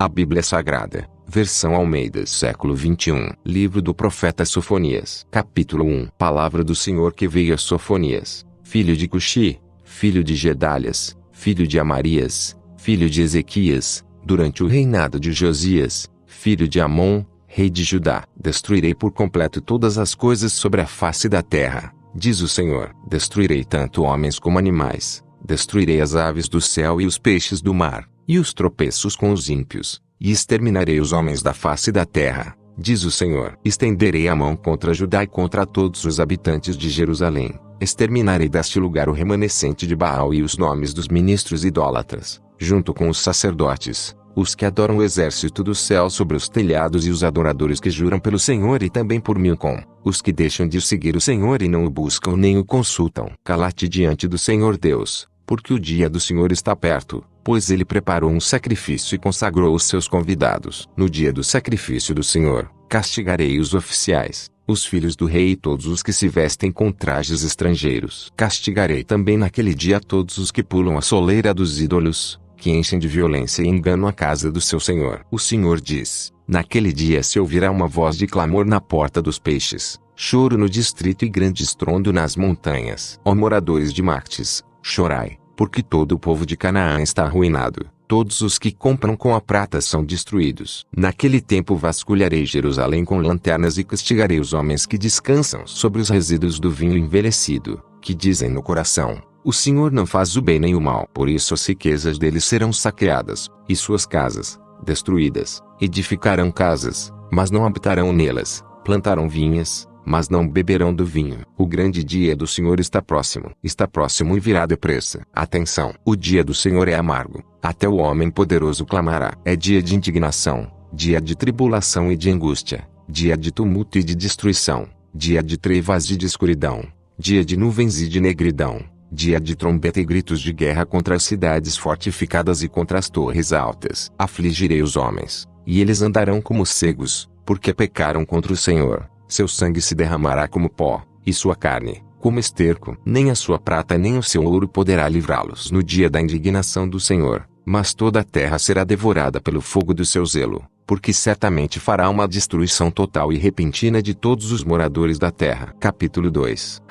A Bíblia Sagrada, versão Almeida século 21. Livro do profeta Sofonias. Capítulo 1. Palavra do Senhor que veio a Sofonias, filho de Cuxi, filho de Gedalias, filho de Amarias, filho de Ezequias, durante o reinado de Josias, filho de Amon, rei de Judá. Destruirei por completo todas as coisas sobre a face da terra, diz o Senhor. Destruirei tanto homens como animais, destruirei as aves do céu e os peixes do mar, e os tropeços com os ímpios, e exterminarei os homens da face da terra, diz o Senhor. Estenderei a mão contra Judá e contra todos os habitantes de Jerusalém. Exterminarei deste lugar o remanescente de Baal e os nomes dos ministros idólatras, junto com os sacerdotes, os que adoram o exército do céu sobre os telhados e os adoradores que juram pelo Senhor e também por Milcom, os que deixam de seguir o Senhor e não o buscam nem o consultam. Cala-te diante do Senhor Deus, porque o dia do Senhor está perto, pois ele preparou um sacrifício e consagrou os seus convidados. No dia do sacrifício do Senhor, castigarei os oficiais, os filhos do rei e todos os que se vestem com trajes estrangeiros. Castigarei também naquele dia todos os que pulam a soleira dos ídolos, que enchem de violência e engano a casa do seu Senhor. O Senhor diz: naquele dia se ouvirá uma voz de clamor na porta dos peixes, choro no distrito e grande estrondo nas montanhas. Ó moradores de Mactes, chorai, porque todo o povo de Canaã está arruinado, todos os que compram com a prata são destruídos. Naquele tempo vasculharei Jerusalém com lanternas e castigarei os homens que descansam sobre os resíduos do vinho envelhecido, que dizem no coração: o Senhor não faz o bem nem o mal. Por isso as riquezas deles serão saqueadas, e suas casas, destruídas. Edificarão casas, mas não habitarão nelas. Plantarão vinhas, mas não beberão do vinho. O grande dia do Senhor está próximo e virá depressa. Atenção! O dia do Senhor é amargo, até o homem poderoso clamará. É dia de indignação, dia de tribulação e de angústia, dia de tumulto e de destruição, dia de trevas e de escuridão, dia de nuvens e de negridão, dia de trombeta e gritos de guerra contra as cidades fortificadas e contra as torres altas. Afligirei os homens, e eles andarão como cegos, porque pecaram contra o Senhor. Seu sangue se derramará como pó, e sua carne, como esterco. Nem a sua prata nem o seu ouro poderá livrá-los no dia da indignação do Senhor, mas toda a terra será devorada pelo fogo do seu zelo, porque certamente fará uma destruição total e repentina de todos os moradores da terra. Capítulo 2.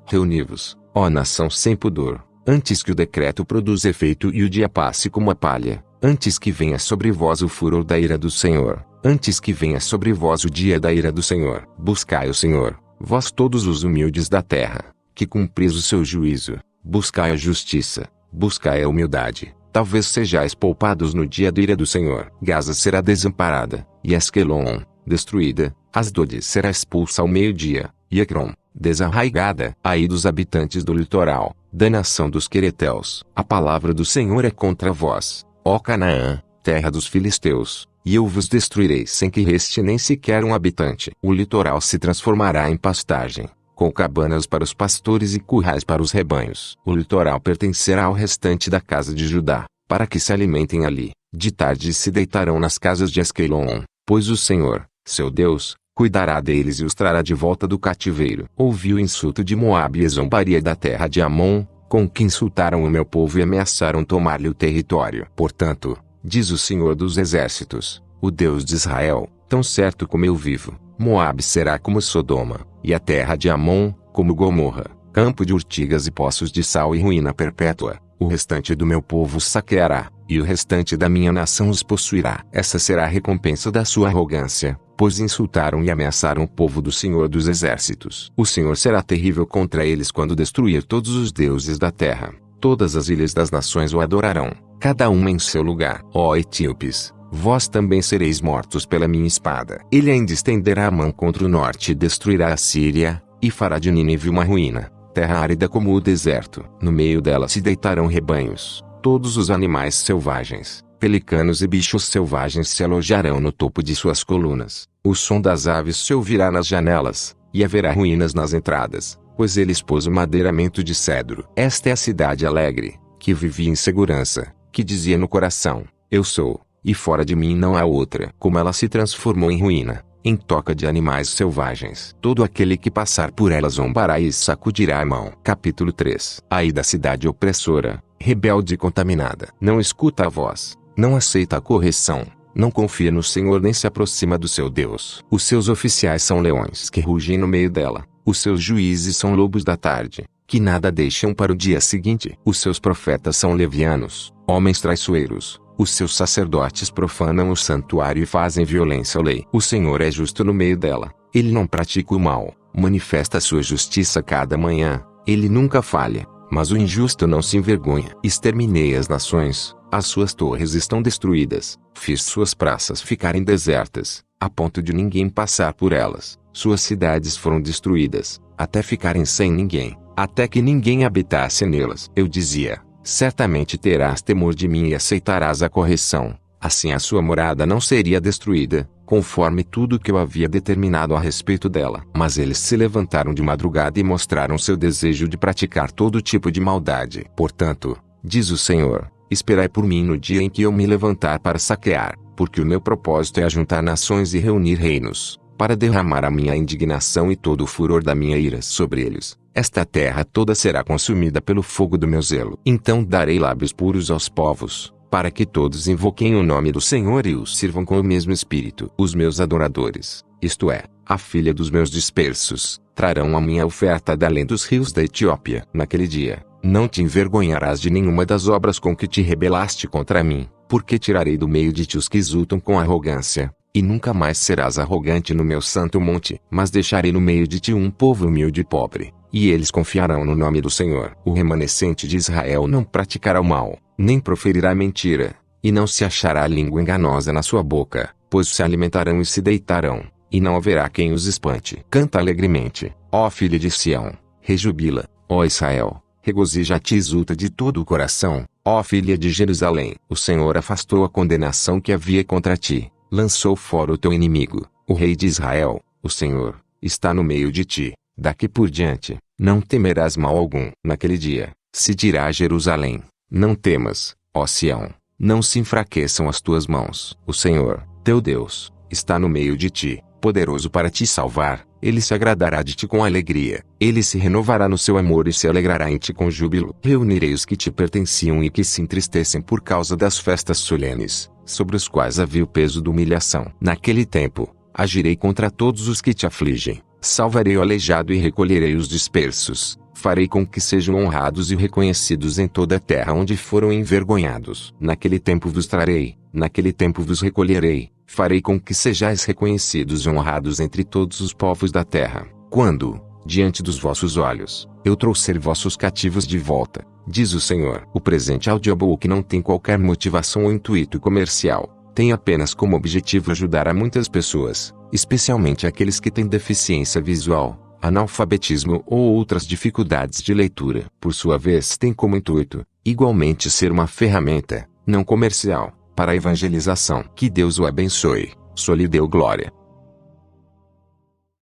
Reuni-vos, ó nação sem pudor, antes que o decreto produza efeito e o dia passe como a palha, antes que venha sobre vós o furor da ira do Senhor, antes que venha sobre vós o dia da ira do Senhor. Buscai o Senhor, vós todos os humildes da terra, que cumpris o seu juízo. Buscai a justiça, buscai a humildade, talvez sejais poupados no dia da ira do Senhor. Gaza será desamparada, e Asquelon, destruída. Asdod será expulsa ao meio-dia, e Ecrom, desarraigada. Ai dos habitantes do litoral, da nação dos Quereteus. A palavra do Senhor é contra vós, ó Canaã, terra dos filisteus, e eu vos destruirei sem que reste nem sequer um habitante. O litoral se transformará em pastagem, com cabanas para os pastores e currais para os rebanhos. O litoral pertencerá ao restante da casa de Judá, para que se alimentem ali. De tarde se deitarão nas casas de Asquelon, pois o Senhor, seu Deus, cuidará deles e os trará de volta do cativeiro. Ouvi o insulto de Moabe e a zombaria da terra de Amon, com que insultaram o meu povo e ameaçaram tomar-lhe o território. Portanto, diz o Senhor dos Exércitos, o Deus de Israel, tão certo como eu vivo, Moabe será como Sodoma, e a terra de Amon, como Gomorra, campo de urtigas e poços de sal e ruína perpétua. O restante do meu povo saqueará, e o restante da minha nação os possuirá. Essa será a recompensa da sua arrogância, pois insultaram e ameaçaram o povo do Senhor dos Exércitos. O Senhor será terrível contra eles quando destruir todos os deuses da terra. Todas as ilhas das nações o adorarão, cada uma em seu lugar. Ó etíopes, vós também sereis mortos pela minha espada. Ele ainda estenderá a mão contra o norte e destruirá a Síria, e fará de Nínive uma ruína, terra árida como o deserto. No meio dela se deitarão rebanhos, todos os animais selvagens, pelicanos e bichos selvagens se alojarão no topo de suas colunas. O som das aves se ouvirá nas janelas, e haverá ruínas nas entradas, pois ele expôs o madeiramento de cedro. Esta é a cidade alegre, que vivia em segurança, que dizia no coração: eu sou, e fora de mim não há outra. Como ela se transformou em ruína, em toca de animais selvagens. Todo aquele que passar por ela zombará e sacudirá a mão. Capítulo 3. Ai da cidade opressora, rebelde e contaminada. Não escuta a voz, não aceita a correção, não confia no Senhor nem se aproxima do seu Deus. Os seus oficiais são leões que rugem no meio dela, os seus juízes são lobos da tarde, que nada deixam para o dia seguinte. Os seus profetas são levianos, homens traiçoeiros, os seus sacerdotes profanam o santuário e fazem violência à lei. O Senhor é justo no meio dela, ele não pratica o mal, manifesta sua justiça cada manhã, ele nunca falha, mas o injusto não se envergonha. Exterminei as nações, as suas torres estão destruídas, fiz suas praças ficarem desertas, a ponto de ninguém passar por elas. Suas cidades foram destruídas, até ficarem sem ninguém, até que ninguém habitasse nelas. Eu dizia, certamente terás temor de mim e aceitarás a correção, assim a sua morada não seria destruída, conforme tudo que eu havia determinado a respeito dela. Mas eles se levantaram de madrugada e mostraram seu desejo de praticar todo tipo de maldade. Portanto, diz o Senhor, esperai por mim no dia em que eu me levantar para saquear, porque o meu propósito é ajuntar nações e reunir reinos, para derramar a minha indignação e todo o furor da minha ira sobre eles. Esta terra toda será consumida pelo fogo do meu zelo. Então darei lábios puros aos povos, para que todos invoquem o nome do Senhor e o sirvam com o mesmo espírito. Os meus adoradores, isto é, a filha dos meus dispersos, trarão a minha oferta da além dos rios da Etiópia. Naquele dia, não te envergonharás de nenhuma das obras com que te rebelaste contra mim, porque tirarei do meio de ti os que exultam com arrogância, e nunca mais serás arrogante no meu santo monte. Mas deixarei no meio de ti um povo humilde e pobre, e eles confiarão no nome do Senhor. O remanescente de Israel não praticará o mal, nem proferirá mentira, e não se achará língua enganosa na sua boca, pois se alimentarão e se deitarão, e não haverá quem os espante. Canta alegremente, ó filha de Sião, rejubila, ó Israel, regozija-te e exulta de todo o coração, ó filha de Jerusalém. O Senhor afastou a condenação que havia contra ti, lançou fora o teu inimigo, o rei de Israel, o Senhor, está no meio de ti. Daqui por diante, não temerás mal algum. Naquele dia, se dirá a Jerusalém, não temas, ó Sião, não se enfraqueçam as tuas mãos. O Senhor, teu Deus, está no meio de ti, poderoso para te salvar. Ele se agradará de ti com alegria, ele se renovará no seu amor e se alegrará em ti com júbilo. Reunirei os que te pertenciam e que se entristecem por causa das festas solenes, sobre os quais havia o peso da humilhação. Naquele tempo, agirei contra todos os que te afligem, salvarei o aleijado e recolherei os dispersos, farei com que sejam honrados e reconhecidos em toda a terra onde foram envergonhados. Naquele tempo vos trarei, naquele tempo vos recolherei, farei com que sejais reconhecidos e honrados entre todos os povos da terra, quando, diante dos vossos olhos, eu trouxer vossos cativos de volta, diz o Senhor. O presente audiobook não tem qualquer motivação ou intuito comercial, tem apenas como objetivo ajudar a muitas pessoas, especialmente aqueles que têm deficiência visual, analfabetismo ou outras dificuldades de leitura. Por sua vez, tem como intuito, igualmente, ser uma ferramenta, não comercial, para a evangelização. Que Deus o abençoe. Só lhe deu glória.